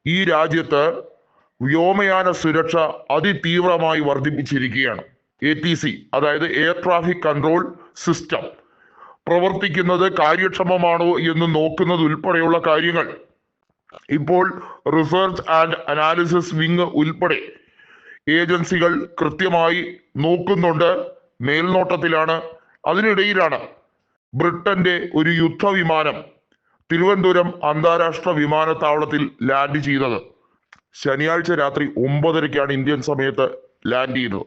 ഈ രാജ്യത്ത് വ്യോമയാന സുരക്ഷ അതിതീവ്രമായി വർദ്ധിപ്പിച്ചിരിക്കുകയാണ്. ATC, അതായത് എയർ ട്രാഫിക് കൺട്രോൾ സിസ്റ്റം പ്രവർത്തിക്കുന്നത് കാര്യക്ഷമമാണോ എന്ന് നോക്കുന്നത് ഉൾപ്പെടെയുള്ള കാര്യങ്ങൾ ഇപ്പോൾ റിസർച്ച് ആൻഡ് അനാലിസിസ് വിങ് ഉൾപ്പെടെ ഏജൻസികൾ കൃത്യമായി നോക്കുന്നുണ്ട്, മേൽനോട്ടത്തിലാണ്. അതിനിടയിലാണ് ബ്രിട്ടന്റെ ഒരു യുദ്ധവിമാനം തിരുവനന്തപുരം അന്താരാഷ്ട്ര വിമാനത്താവളത്തിൽ ലാൻഡ് ചെയ്തത്. ശനിയാഴ്ച രാത്രി 9:30-ക്കാണ് ഇന്ത്യൻ സമയത്ത് ലാൻഡ് ചെയ്തത്.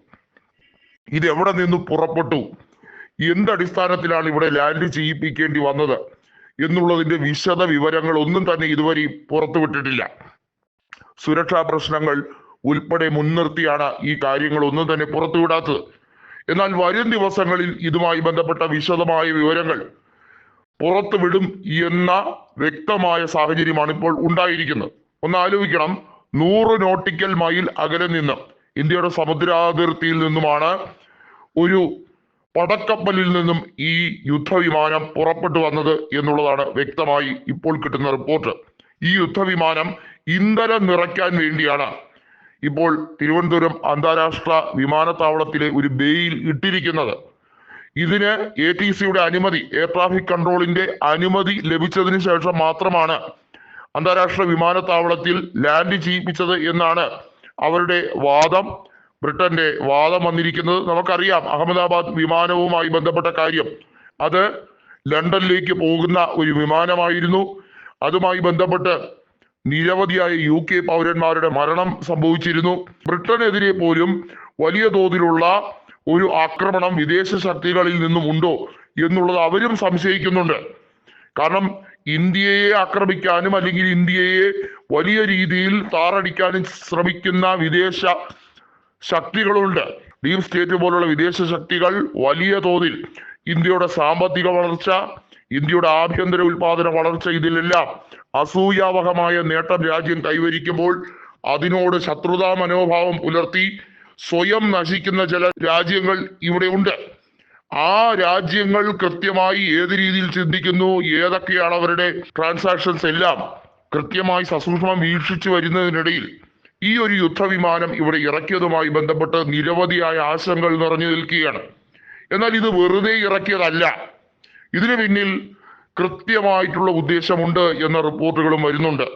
ഇത് എവിടെ നിന്ന് പുറപ്പെട്ടു, എന്തടിസ്ഥാനത്തിലാണ് ഇവിടെ ലാൻഡ് ചെയ്യിപ്പിക്കേണ്ടി വന്നത് എന്നുള്ളതിന്റെ വിശദ വിവരങ്ങൾ ഒന്നും തന്നെ ഇതുവരെ പുറത്തുവിട്ടിട്ടില്ല. സുരക്ഷാ പ്രശ്നങ്ങൾ ഉൾപ്പെടെ മുൻനിർത്തിയാണ് ഈ കാര്യങ്ങൾ ഒന്നും തന്നെ പുറത്തുവിടാത്തത്. എന്നാൽ വരും ദിവസങ്ങളിൽ ഇതുമായി ബന്ധപ്പെട്ട വിശദമായ വിവരങ്ങൾ പുറത്തുവിടും എന്ന വ്യക്തമായ സാഹചര്യമാണ് ഇപ്പോൾ ഉണ്ടായിരിക്കുന്നത്. ഒന്ന് ആലോചിക്കണം, 100 നോട്ടിക്കൽ മൈൽ അകലെ നിന്ന് ഇന്ത്യയുടെ സമുദ്രാതിർത്തിയിൽ നിന്നുമാണ് ഒരു പടക്കപ്പലിൽ നിന്നും ഈ യുദ്ധവിമാനം പുറപ്പെട്ടു വന്നത് എന്നുള്ളതാണ് വ്യക്തമായി ഇപ്പോൾ കിട്ടുന്ന റിപ്പോർട്ട്. ഈ യുദ്ധവിമാനം ഇന്ധനം നിറയ്ക്കാൻ വേണ്ടിയാണ് ഇപ്പോൾ തിരുവനന്തപുരം അന്താരാഷ്ട്ര വിമാനത്താവളത്തിലെ ഒരു ബേയിൽ ഇട്ടിരിക്കുന്നത്. ഇതിന് ATCയുടെ അനുമതി, എയർ ട്രാഫിക് കൺട്രോളിന്റെ അനുമതി ലഭിച്ചതിന് ശേഷം മാത്രമാണ് അന്താരാഷ്ട്ര വിമാനത്താവളത്തിൽ ലാൻഡ് ചെയ്യിപ്പിച്ചത് എന്നാണ് അവരുടെ വാദം. ബ്രിട്ടന്റെ വാദം വന്നിരിക്കുന്നത് നമുക്കറിയാം. അഹമ്മദാബാദ് വിമാനവുമായി ബന്ധപ്പെട്ട കാര്യം, അത് ലണ്ടനിലേക്ക് പോകുന്ന ഒരു വിമാനമായിരുന്നു. അതുമായി ബന്ധപ്പെട്ട് നിരവധിയായ UK പൗരന്മാരുടെ മരണം സംഭവിച്ചിരുന്നു. ബ്രിട്ടനെതിരെ പോലും വലിയ തോതിലുള്ള ഒരു ആക്രമണം വിദേശ ശക്തികളിൽ നിന്നും ഉണ്ടോ എന്നുള്ളത് അവരും സംശയിക്കുന്നുണ്ട്. കാരണം ഇന്ത്യയെ ആക്രമിക്കാനും അല്ലെങ്കിൽ ഇന്ത്യയെ വലിയ രീതിയിൽ താറടിക്കാനും ശ്രമിക്കുന്ന വിദേശ ശക്തികളുണ്ട്. ഡീപ് സ്റ്റേറ്റ് പോലുള്ള വിദേശ ശക്തികൾ വലിയ തോതിൽ ഇന്ത്യയുടെ സാമ്പത്തിക വളർച്ച, ഇന്ത്യയുടെ ആഭ്യന്തര ഉൽപാദന വളർച്ച, ഇതിലെല്ലാം അസൂയാവഹമായ നേട്ടം രാജ്യം കൈവരിക്കുമ്പോൾ അതിനോട് ശത്രുതാ മനോഭാവം പുലർത്തി സ്വയം നശിക്കുന്ന ചില രാജ്യങ്ങൾ ഇവിടെ ഉണ്ട്. ആ രാജ്യങ്ങൾ കൃത്യമായി ഏത് രീതിയിൽ ചിന്തിക്കുന്നു, ഏതൊക്കെയാണ് അവരുടെ ട്രാൻസാക്ഷൻസ് എല്ലാം കൃത്യമായി സസൂക്ഷ്മം വീക്ഷിച്ചു വരുന്നതിനിടയിൽ ഈ ഒരു യുദ്ധവിമാനം ഇവിടെ ഇറക്കിയതുമായി ബന്ധപ്പെട്ട് നിരവധിയായ ആശങ്കകൾ നിറഞ്ഞു നിൽക്കുകയാണ്. എന്നാൽ ഇത് വെറുതെ ഇറക്കിയതല്ല, ഇതിനു പിന്നിൽ കൃത്യമായിട്ടുള്ള ഉദ്ദേശമുണ്ട് എന്ന റിപ്പോർട്ടുകളും വരുന്നുണ്ട്.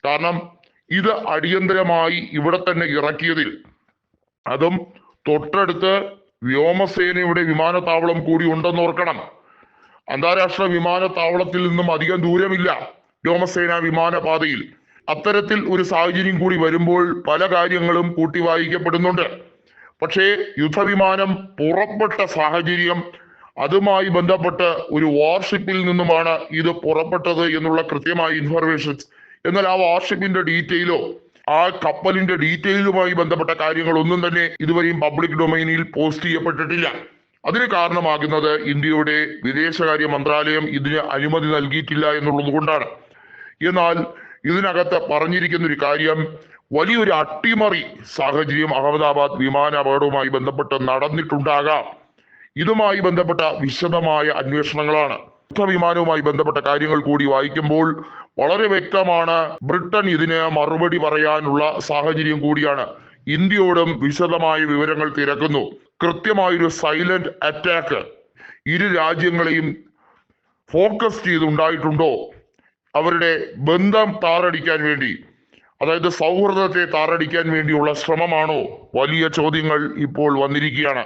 കാരണം ഇത് അടിയന്തരമായി ഇവിടെ തന്നെ ഇറക്കിയതിൽ, അതും തൊട്ടടുത്ത് വ്യോമസേനയുടെ വിമാനത്താവളം കൂടി ഉണ്ടെന്ന് ഓർക്കണം. അന്താരാഷ്ട്ര വിമാനത്താവളത്തിൽ നിന്നും അധികം ദൂരമില്ല വ്യോമസേന വിമാനപാതയിൽ. അത്തരത്തിൽ ഒരു സാഹചര്യം കൂടി വരുമ്പോൾ പല കാര്യങ്ങളും കൂട്ടി വായിക്കപ്പെടുന്നുണ്ട്. പക്ഷേ യുദ്ധവിമാനം പുറപ്പെട്ട സാഹചര്യം, അതുമായി ബന്ധപ്പെട്ട് ഒരു വാർഷിപ്പിൽ നിന്നുമാണ് ഇത് പുറപ്പെട്ടത് എന്നുള്ള കൃത്യമായ ഇൻഫർമേഷൻസ്, എന്നാൽ ആ വാർഷിപ്പിന്റെ ഡീറ്റെയിലോ ആ കപ്പലിന്റെ ഡീറ്റെയിലുമായി ബന്ധപ്പെട്ട കാര്യങ്ങൾ ഒന്നും തന്നെ ഇതുവരെയും പബ്ലിക് ഡൊമൈനിൽ പോസ്റ്റ് ചെയ്യപ്പെട്ടിട്ടില്ല. അതിന് കാരണമാകുന്നത് ഇന്ത്യയുടെ വിദേശകാര്യ മന്ത്രാലയം ഇതിന് അനുമതി നൽകിയിട്ടില്ല എന്നുള്ളത് കൊണ്ടാണ്. എന്നാൽ ഇതിനകത്ത് പറഞ്ഞിരിക്കുന്ന ഒരു കാര്യം, വലിയൊരു അട്ടിമറി സാഹചര്യം അഹമ്മദാബാദ് വിമാന അപകടവുമായി ബന്ധപ്പെട്ട് നടന്നിട്ടുണ്ടാകാം. ഇതുമായി ബന്ധപ്പെട്ട വിശദമായ അന്വേഷണങ്ങളാണ്. യുദ്ധവിമാനവുമായി ബന്ധപ്പെട്ട കാര്യങ്ങൾ കൂടി വായിക്കുമ്പോൾ വളരെ വ്യക്തമാണ്, ബ്രിട്ടൻ ഇതിന് മറുപടി പറയാനുള്ള സാഹചര്യം കൂടിയാണ്. ഇന്ത്യയോടും വിശദമായ വിവരങ്ങൾ തിരക്കുന്നു. കൃത്യമായൊരു സൈലന്റ് അറ്റാക്ക് ഇരു രാജ്യങ്ങളെയും ഫോക്കസ് ചെയ്തുണ്ടായിട്ടുണ്ടോ, അവരുടെ ബന്ധം താറടിക്കാൻ വേണ്ടി, അതായത് സൗഹൃദത്തെ താറടിക്കാൻ വേണ്ടിയുള്ള ശ്രമമാണോ, വലിയ ചോദ്യങ്ങൾ ഇപ്പോൾ വന്നിരിക്കുകയാണ്.